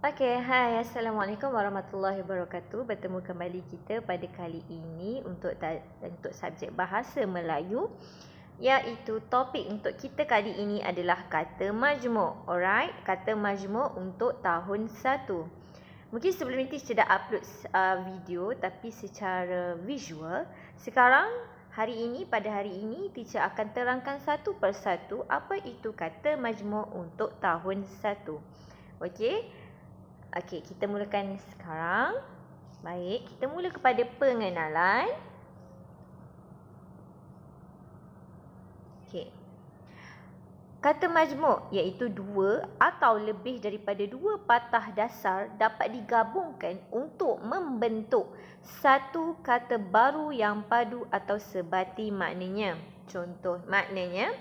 Okay, hai, Assalamualaikum warahmatullahi wabarakatuh. Bertemu kembali kita pada kali ini untuk subjek bahasa Melayu, iaitu topik untuk kita kali ini adalah kata majmuk. Alright, kata majmuk untuk tahun 1. Mungkin sebelum ini teacher dah upload video tapi secara visual. Sekarang pada hari ini teacher akan terangkan satu persatu apa itu kata majmuk untuk tahun 1. Okey. Okey, kita mulakan sekarang. Baik, kita mula kepada pengenalan. Okey. Kata majmuk iaitu dua atau lebih daripada dua patah dasar dapat digabungkan untuk membentuk satu kata baru yang padu atau sebati maknanya. Contoh maknanya,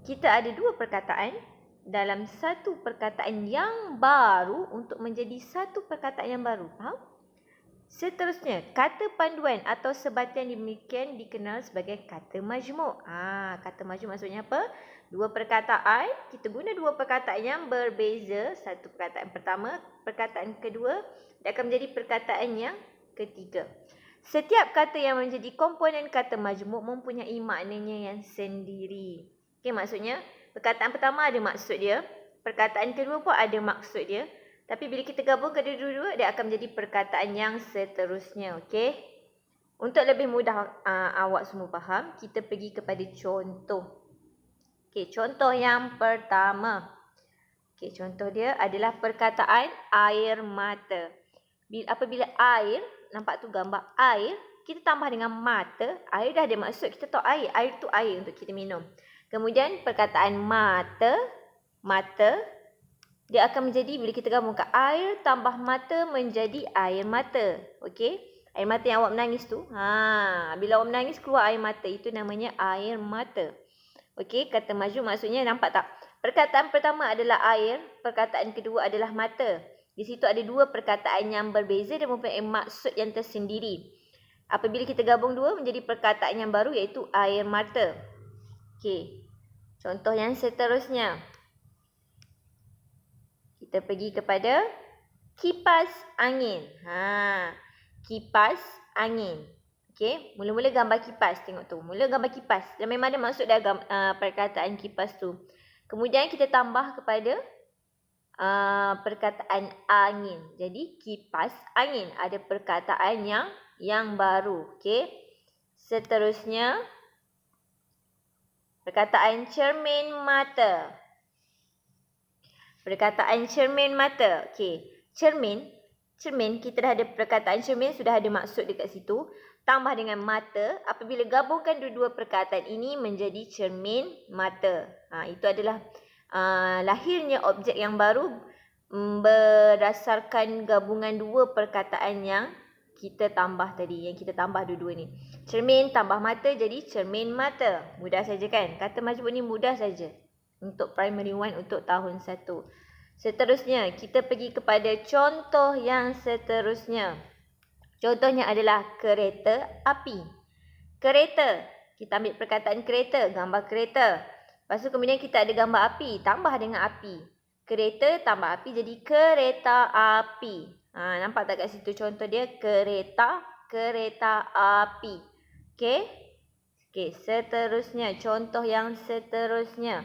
kita ada dua perkataan dalam satu perkataan yang baru untuk menjadi satu perkataan yang baru. Faham? Seterusnya, kata panduan atau sebatian demikian dikenal sebagai kata majmuk. Kata majmuk maksudnya apa? Dua perkataan, kita guna dua perkataan yang berbeza. Satu perkataan pertama, perkataan kedua, dia akan menjadi perkataan yang ketiga. Setiap kata yang menjadi komponen kata majmuk mempunyai maknanya yang sendiri. Okey, maksudnya perkataan pertama ada maksud dia, perkataan kedua pun ada maksud dia. Tapi bila kita gabungkan kedua-dua, dia akan menjadi perkataan yang seterusnya. Okey. Untuk lebih mudah awak semua faham, kita pergi kepada contoh. Okey, contoh yang pertama. Okey, contoh dia adalah perkataan air mata. Apabila air, nampak tu gambar air, kita tambah dengan mata, air dah ada maksud, kita tahu air tu air untuk kita minum. Kemudian perkataan mata, dia akan menjadi, bila kita gabungkan air tambah mata menjadi air mata. Okey? Air mata yang awak menangis tu. Bila awak menangis keluar air mata, itu namanya air mata. Okey, kata majmuk maksudnya nampak tak? Perkataan pertama adalah air, perkataan kedua adalah mata. Di situ ada dua perkataan yang berbeza dan mempunyai maksud yang tersendiri. Apabila kita gabung dua menjadi perkataan yang baru iaitu air mata. Okey. Contoh yang seterusnya. Kita pergi kepada kipas angin. Kipas angin. Okey, mula-mula gambar kipas, tengok tu. Mula gambar kipas. Dan memang ada maksud dah perkataan kipas tu. Kemudian kita tambah kepada perkataan angin. Jadi kipas angin, ada perkataan yang baru. Okey. Seterusnya perkataan cermin mata. Perkataan cermin mata. Okey. Cermin, kita dah ada perkataan cermin, sudah ada maksud dekat situ. Tambah dengan mata, apabila gabungkan dua-dua perkataan ini menjadi cermin mata. Itu adalah lahirnya objek yang baru berdasarkan gabungan dua perkataan yang kita tambah tadi. Yang kita tambah dua-dua ni. Cermin tambah mata jadi cermin mata. Mudah saja kan? Kata majmuk ni mudah saja. Untuk primary 1 untuk tahun 1. Seterusnya, kita pergi kepada contoh yang seterusnya. Contohnya adalah kereta api. Kereta, kita ambil perkataan kereta, gambar kereta. Lepas tu kemudian kita ada gambar api, tambah dengan api. Kereta tambah api jadi kereta api. Nampak tak kat situ contoh dia? Kereta api. Okey? Okey, seterusnya, contoh yang seterusnya.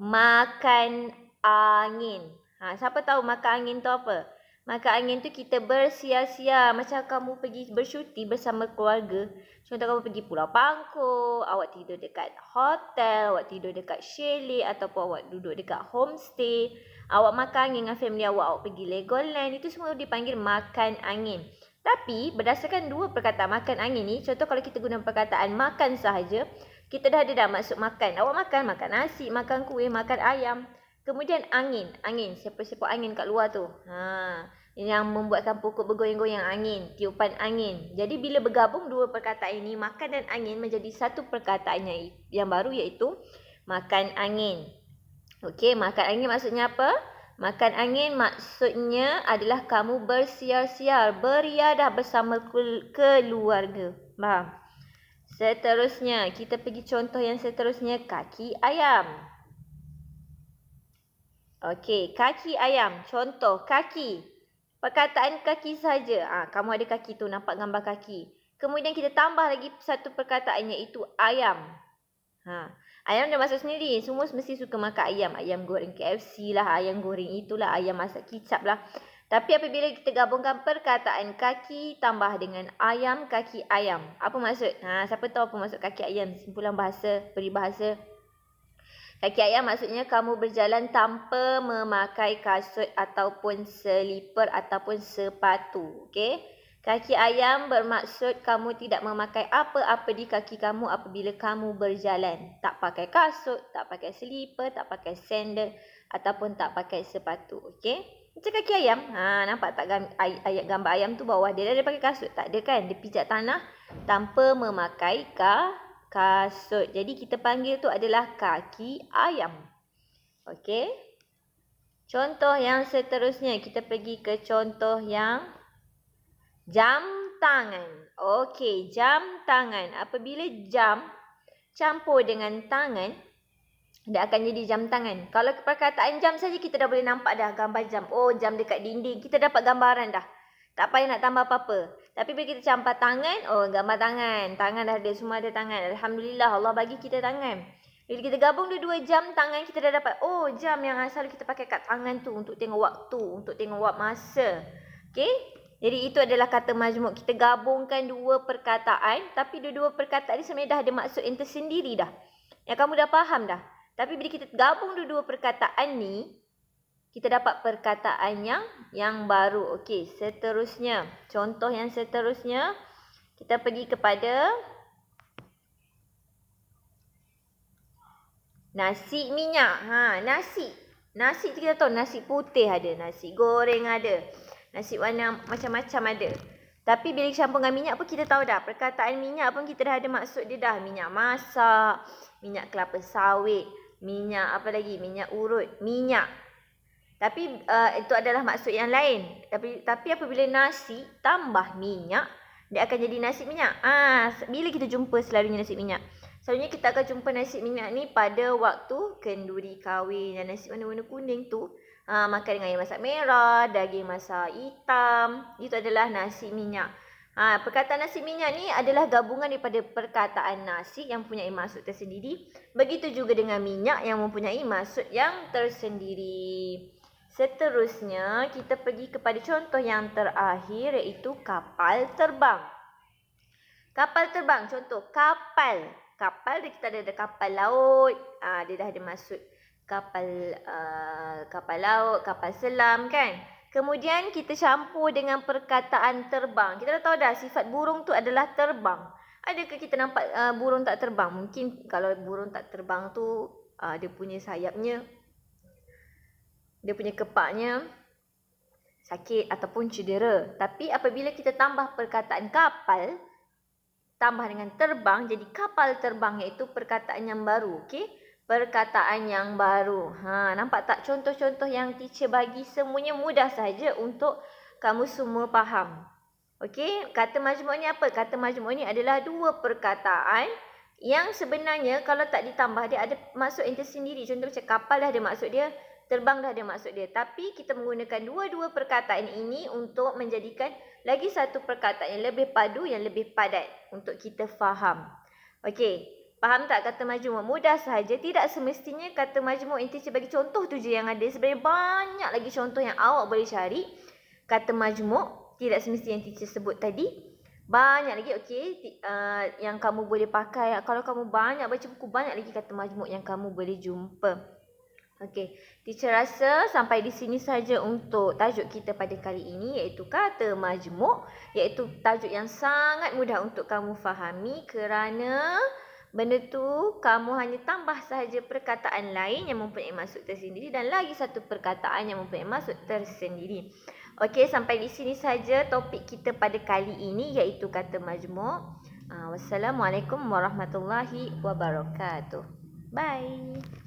Makan angin. Siapa tahu makan angin tu apa? Makan angin tu kita bersia-sia. Macam kamu pergi bersyuting bersama keluarga. Contoh kamu pergi Pulau Pangkor, awak tidur dekat hotel, awak tidur dekat chalet ataupun awak duduk dekat homestay. Awak makan angin dengan family awak pergi Legoland. Itu semua dipanggil makan angin. Tapi berdasarkan dua perkataan makan angin ni, contoh kalau kita guna perkataan makan sahaja, kita dah ada maksud makan. Awak makan nasi, makan kuih, makan ayam. Kemudian angin, sepoi-sepoi angin kat luar tu. Yang membuatkan pokok bergoyang-goyang, angin, tiupan angin. Jadi bila bergabung dua perkataan ini, makan dan angin menjadi satu perkataan yang baru iaitu makan angin. Okey, makan angin maksudnya apa? Makan angin maksudnya adalah kamu bersiar-siar, beriadah bersama keluarga. Faham? Seterusnya, kita pergi contoh yang seterusnya, kaki ayam. Okey, kaki ayam. Contoh, kaki. Perkataan kaki saja. Kamu ada kaki tu, nampak gambar kaki. Kemudian kita tambah lagi satu perkataan iaitu ayam. Ayam dah masuk sendiri. Semua mesti suka makan ayam. Ayam goreng KFC lah, ayam goreng itulah, ayam masak kicap lah. Tapi apabila kita gabungkan perkataan kaki tambah dengan ayam, kaki ayam. Apa maksud? Siapa tahu apa maksud kaki ayam? Simpulan bahasa, peribahasa. Kaki ayam maksudnya kamu berjalan tanpa memakai kasut ataupun selipar ataupun sepatu. Okey? Kaki ayam bermaksud kamu tidak memakai apa-apa di kaki kamu apabila kamu berjalan. Tak pakai kasut, tak pakai selipar, tak pakai sandal ataupun tak pakai sepatu. Okey? Macam kaki ayam. Nampak tak ayat gambar ayam tu bawah dia ada pakai kasut? Tak ada kan? Dia pijak tanah tanpa memakai kasut. Jadi kita panggil tu adalah kaki ayam. Okey? Contoh yang seterusnya. Kita pergi ke contoh yang jam tangan. Okey, jam tangan. Apabila jam campur dengan tangan, dia akan jadi jam tangan. Kalau perkataan jam saja kita dah boleh nampak dah gambar jam. Oh, jam dekat dinding. Kita dapat gambaran dah. Tak payah nak tambah apa-apa. Tapi bila kita campur tangan, gambar tangan. Tangan dah ada, semua ada tangan. Alhamdulillah, Allah bagi kita tangan. Bila kita gabung dua-dua jam tangan, kita dah dapat, jam yang asal kita pakai kat tangan tu untuk tengok waktu, untuk tengok masa. Okey? Jadi itu adalah kata majmuk. Kita gabungkan dua perkataan, tapi dua-dua perkataan ni sebenarnya dah ada maksud yang tersendiri dah. Yang kamu dah faham dah. Tapi bila kita gabung dua-dua perkataan ni, kita dapat perkataan yang baru. Okey, seterusnya. Contoh yang seterusnya, kita pergi kepada nasi minyak. Nasi. Nasi tu kita tahu nasi putih ada, nasi goreng ada. Nasi warna macam-macam ada. Tapi bila campur dengan minyak pun kita tahu dah. Perkataan minyak pun kita dah ada maksud dia dah. Minyak masak, minyak kelapa sawit, minyak apa lagi? Minyak urut, minyak. Tapi itu adalah maksud yang lain. Tapi apabila nasi tambah minyak, dia akan jadi nasi minyak. Bila kita jumpa selalunya nasi minyak? Selalunya kita akan jumpa nasi minyak ni pada waktu kenduri kahwin. Dan nasi warna-warna kuning tu, makan dengan air masak merah, daging masak hitam. Itu adalah nasi minyak. Perkataan nasi minyak ni adalah gabungan daripada perkataan nasi yang mempunyai maksud tersendiri. Begitu juga dengan minyak yang mempunyai maksud yang tersendiri. Seterusnya, kita pergi kepada contoh yang terakhir iaitu kapal terbang. Kapal terbang, contoh kapal. Kapal kita ada kapal laut. Dia dah ada maksud kapal laut, kapal selam kan. Kemudian kita campur dengan perkataan terbang. Kita dah tahu dah sifat burung tu adalah terbang. Adakah kita nampak burung tak terbang? Mungkin kalau burung tak terbang tu dia punya sayapnya, dia punya kepaknya sakit ataupun cedera. Tapi apabila kita tambah perkataan kapal tambah dengan terbang, jadi kapal terbang iaitu perkataan yang baru. Okey? Perkataan yang baru. Nampak tak contoh-contoh yang teacher bagi semuanya mudah saja untuk kamu semua faham. Okey? Kata majmuk ni apa? Kata majmuk ni adalah dua perkataan yang sebenarnya kalau tak ditambah dia ada maksud yang tersendiri. Contoh macam kapal dah ada maksud dia, terbang dah ada maksud dia. Tapi kita menggunakan dua-dua perkataan ini untuk menjadikan lagi satu perkataan yang lebih padu, yang lebih padat untuk kita faham. Okey, faham tak kata majmuk? Mudah sahaja. Tidak semestinya kata majmuk yang teacher bagi contoh tu je yang ada. Sebenarnya banyak lagi contoh yang awak boleh cari. Kata majmuk tidak semestinya yang teacher sebut tadi. Banyak lagi, okey, yang kamu boleh pakai. Kalau kamu banyak baca buku, banyak lagi kata majmuk yang kamu boleh jumpa. Okey, teacher rasa sampai di sini saja untuk tajuk kita pada kali ini iaitu kata majmuk, iaitu tajuk yang sangat mudah untuk kamu fahami kerana benda tu kamu hanya tambah sahaja perkataan lain yang mempunyai maksud tersendiri dan lagi satu perkataan yang mempunyai maksud tersendiri. Okey, sampai di sini saja topik kita pada kali ini iaitu kata majmuk. Wassalamualaikum warahmatullahi wabarakatuh. Bye.